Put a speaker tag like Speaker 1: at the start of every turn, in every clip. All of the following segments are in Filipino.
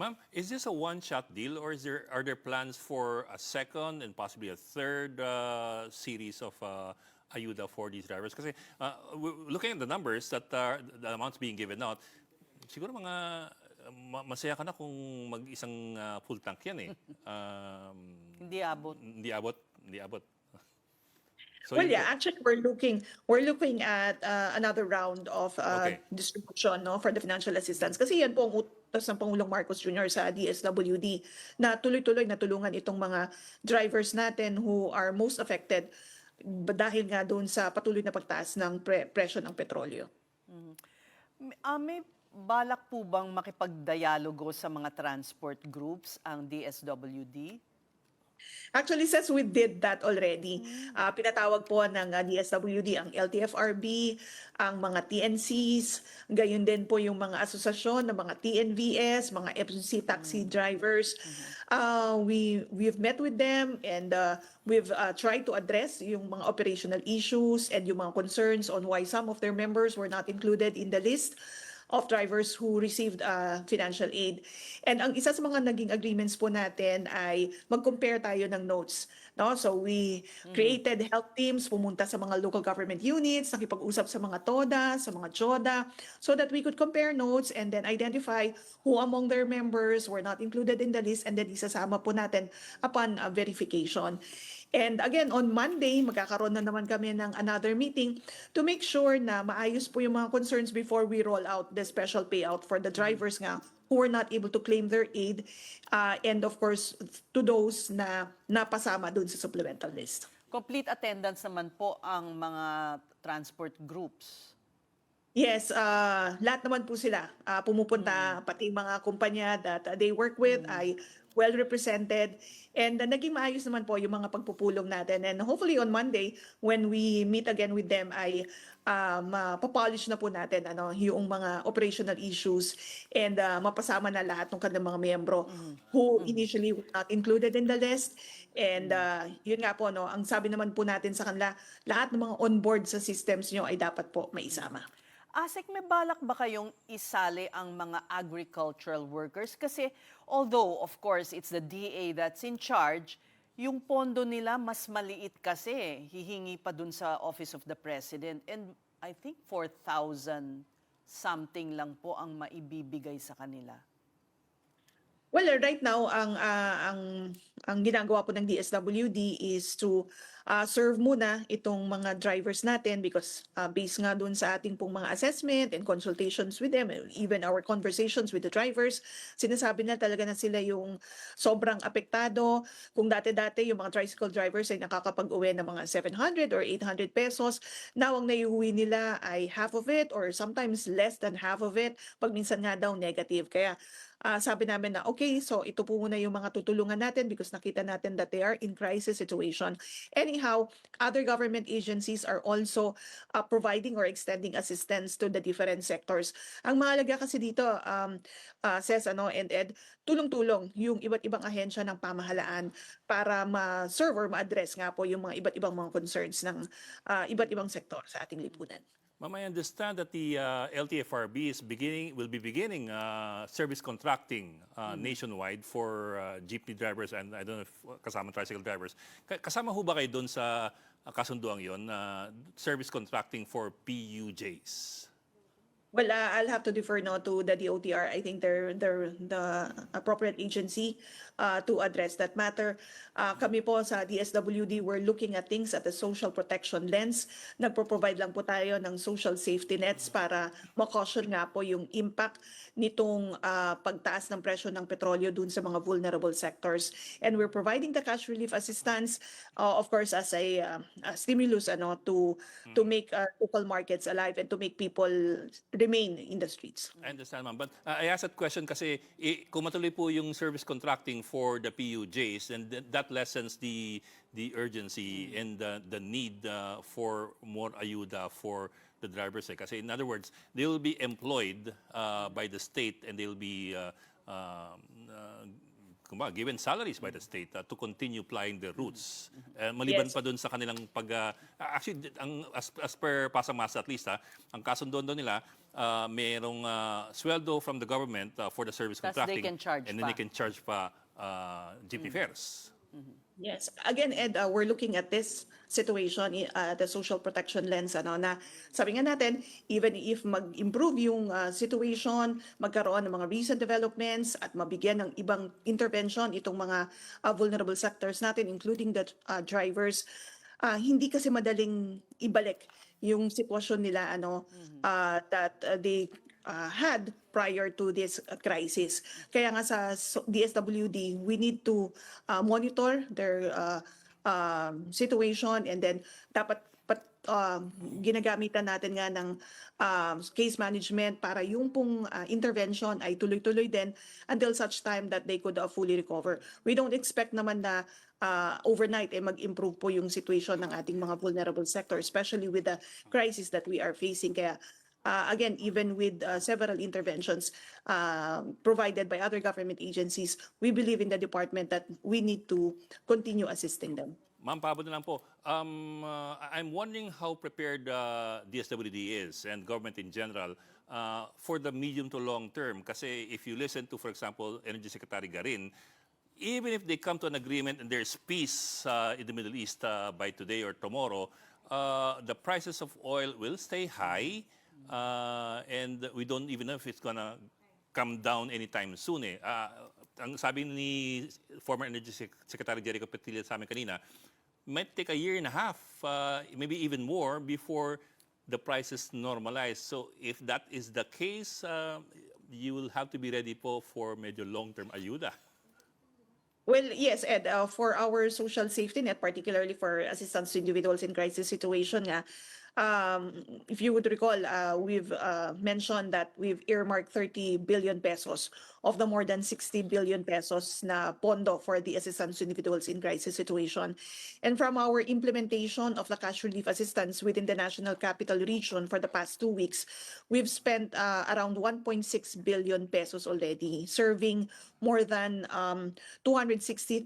Speaker 1: Ma'am, is this a one-shot deal or are there plans for a second and possibly a third series of ayuda for these drivers? Kasi looking at the numbers that the amounts being given out, siguro mga masaya ka na kung mag-isang full tank yan eh.
Speaker 2: Hindi abot.
Speaker 1: Hindi abot, hindi abot. So
Speaker 3: Well,
Speaker 1: yun
Speaker 3: yeah,
Speaker 1: po.
Speaker 3: actually, we're looking at another round of
Speaker 1: Okay.
Speaker 3: distribution, no, for the financial assistance. Kasi yan po ang utos ng Pangulong Marcos Jr. sa DSWD na tuloy-tuloy na tulungan itong mga drivers natin who are most affected dahil nga doon sa patuloy na pagtaas ng presyo ng petrolyo.
Speaker 2: May balak po bang makipagdialogo sa mga transport groups ang DSWD?
Speaker 3: Actually, says we did that already. Pinatawag po ng DSWD ang LTFRB, ang mga TNCs, gayon din po yung mga asosasyon ng mga TNVS, mga FCC taxi drivers. We've met with them and we've tried to address yung mga operational issues and yung mga concerns on why some of their members were not included in the list of drivers who received financial aid. And ang isa sa mga naging agreements po natin ay mag-compare tayo ng notes. No? So we created help teams, pumunta sa mga local government units, nakipag-usap sa mga TODA, sa mga JODA, so that we could compare notes and then identify who among their members were not included in the list and then isasama po natin upon verification. And again, on Monday, magkakaroon na naman kami ng another meeting to make sure na maayos po yung mga concerns before we roll out the special payout for the drivers nga who were not able to claim their aid and of course to those na napasama dun sa supplemental list.
Speaker 2: Complete attendance naman po ang mga transport groups.
Speaker 3: Yes, lahat naman po sila pumupunta, pati mga kumpanya that they work with ay well represented and naging maayos naman po yung mga pagpupulong natin and hopefully on Monday when we meet again with them ay mapapolish na po natin yung mga operational issues and mapasama na lahat ng kanilang mga miyembro who initially were not included in the list and yun nga po ang sabi naman po natin sa kanila lahat ng mga onboard sa systems nyo ay dapat po maisama.
Speaker 2: Asik, may balak ba kayong isali ang mga agricultural workers? Kasi although, of course, it's the DA that's in charge, yung pondo nila mas maliit kasi. Hihingi pa dun sa Office of the President. And I think 4,000 something lang po ang maibibigay sa kanila.
Speaker 3: Well, right now ang ginagawa po ng DSWD is to serve muna itong mga drivers natin because based nga dun sa ating pong mga assessment and consultations with them, even our conversations with the drivers, sinasabi na talaga na sila yung sobrang apektado. Kung dati-dati yung mga tricycle drivers ay nakakapag-uwi ng mga 700 or 800 pesos, now ang naiuwi nila ay half of it or sometimes less than half of it, pag minsan nga daw negative. Kaya sabi namin na okay, so ito po muna yung mga tutulungan natin because nakita natin that they are in crisis situation. Anyhow, other government agencies are also providing or extending assistance to the different sectors. Ang mahalaga kasi dito, Ses and Ed, tulong-tulong yung iba't ibang ahensya ng pamahalaan para ma-serve or ma-address nga po yung mga iba't ibang mga concerns ng iba't ibang sektor sa ating lipunan.
Speaker 1: Ma'am, I understand that the LTFRB will be beginning service contracting nationwide for jeepney drivers and I don't know if kasama tricycle drivers. Kasama ho ba kayo doon sa kasunduang yon na service contracting for PUJs?
Speaker 3: Well, I'll have to defer to the DOTR. I think they're the appropriate agency to address that matter. Kami po sa DSWD, we're looking at things at the social protection lens. Nagpo-provide lang po tayo ng social safety nets para ma-caution nga po yung impact nitong pagtaas ng presyo ng petrolyo dun sa mga vulnerable sectors. And we're providing the cash relief assistance, of course, as a stimulus to make local markets alive and to make people remain in the streets.
Speaker 1: I understand, ma'am. But I asked that question kasi kung matuloy po yung service contracting for the PUJs, and that lessens the urgency and the need for more ayuda for the drivers. Kasi in other words, they will be employed by the state and they will be given salaries by the state to continue plying the routes. Maliban
Speaker 3: Yes.
Speaker 1: pa dun sa kanilang actually, as per Pasamasa at least, ang kasundo doon nila, mayroong sweldo from the government for the service
Speaker 2: Tas
Speaker 1: contracting.
Speaker 2: they can charge
Speaker 1: and then
Speaker 2: pa.
Speaker 1: they can charge pa jeepney fares.
Speaker 3: Yes. Again, Ed, we're looking at this situation the social protection lens, na sabi nga natin, even if mag-improve yung situation, magkaroon ng mga recent developments at mabigyan ng ibang intervention itong mga vulnerable sectors natin, including the drivers, hindi kasi madaling ibalik yung sitwasyon nila that they had prior to this crisis. Kaya nga sa DSWD, we need to monitor their situation, and then dapat ginagamitan natin nga ng case management para yung pong intervention ay tuloy-tuloy din until such time that they could fully recover. We don't expect naman na overnight mag-improve po yung situation ng ating mga vulnerable sector, especially with the crisis that we are facing. Kaya again, even with several interventions provided by other government agencies, we believe in the department that we need to continue assisting them.
Speaker 1: Ma'am, paabot na lang po. I'm wondering how prepared DSWD is and government in general for the medium to long term. Kasi if you listen to, for example, Energy Secretary Garin, even if they come to an agreement and there's peace in the Middle East by today or tomorrow, the prices of oil will stay high, and we don't even know if it's gonna come down anytime soon. Ang sabi ni former Energy Secretary Jericho Petilla sa amin kanina, might take a year and a half, maybe even more, before the prices normalize. So if that is the case, you will have to be ready po for medyo long-term ayuda.
Speaker 3: Well, yes, Ed, for our social safety net, particularly for assistance to individuals in crisis situation, if you would recall, we've mentioned that we've earmarked 30 billion pesos of the more than 60 billion pesos na pondo for the assistance to individuals in crisis situation. And from our implementation of the cash relief assistance within the National Capital Region for the past 2 weeks, we've spent around 1.6 billion pesos already, serving more than 260,000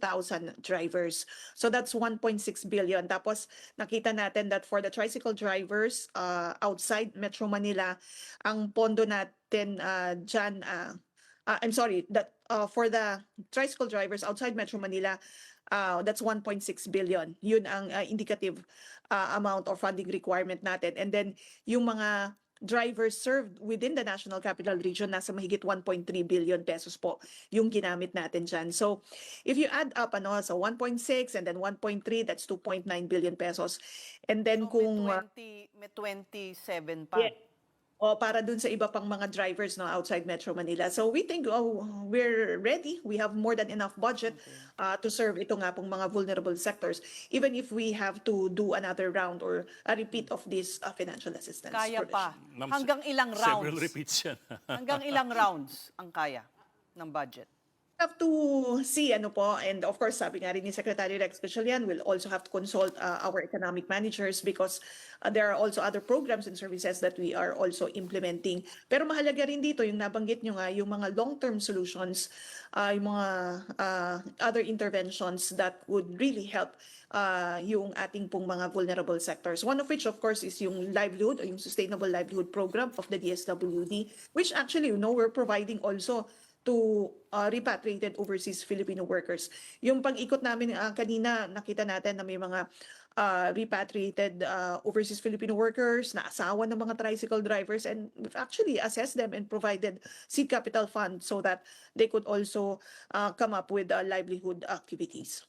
Speaker 3: drivers. So that's 1.6 billion. Tapos nakita natin that for the tricycle drivers outside Metro Manila, ang pondo natin dyan, I'm sorry, that for the tricycle drivers outside Metro Manila, that's 1.6 billion. Yun ang indicative amount of funding requirement natin. And then yung mga drivers served within the National Capital Region, nasa mahigit 1.3 billion pesos po yung ginamit natin dyan. So if you add up so 1.6 and then 1.3, that's 2.9 billion pesos. And then
Speaker 2: So
Speaker 3: kung
Speaker 2: may 27 pa.
Speaker 3: yeah, para dun sa iba pang mga drivers outside Metro Manila. So we think we're ready. We have more than enough budget to serve ito nga pong mga vulnerable sectors, even if we have to do another round or a repeat of this financial assistance.
Speaker 2: Kaya pa.
Speaker 3: provision.
Speaker 1: Ma'am,
Speaker 2: Hanggang ilang
Speaker 1: Several
Speaker 2: rounds?
Speaker 1: repeats yan.
Speaker 2: Hanggang ilang rounds ang kaya ng budget?
Speaker 3: Have to see and of course sabi nga rin ni Secretary Rex Gatchalian, we'll also have to consult our economic managers because there are also other programs and services that we are also implementing. Pero mahalaga rin dito yung nabanggit nyo nga, yung mga long-term solutions, yung mga other interventions that would really help yung ating pong mga vulnerable sectors. One of which of course is yung livelihood o yung sustainable livelihood program of the DSWD, which actually we're providing also to repatriated overseas Filipino workers. Yung pag-ikot namin kanina, nakita natin na may mga repatriated overseas Filipino workers na asawa ng mga tricycle drivers, and we've actually assessed them and provided seed capital fund so that they could also come up with livelihood activities.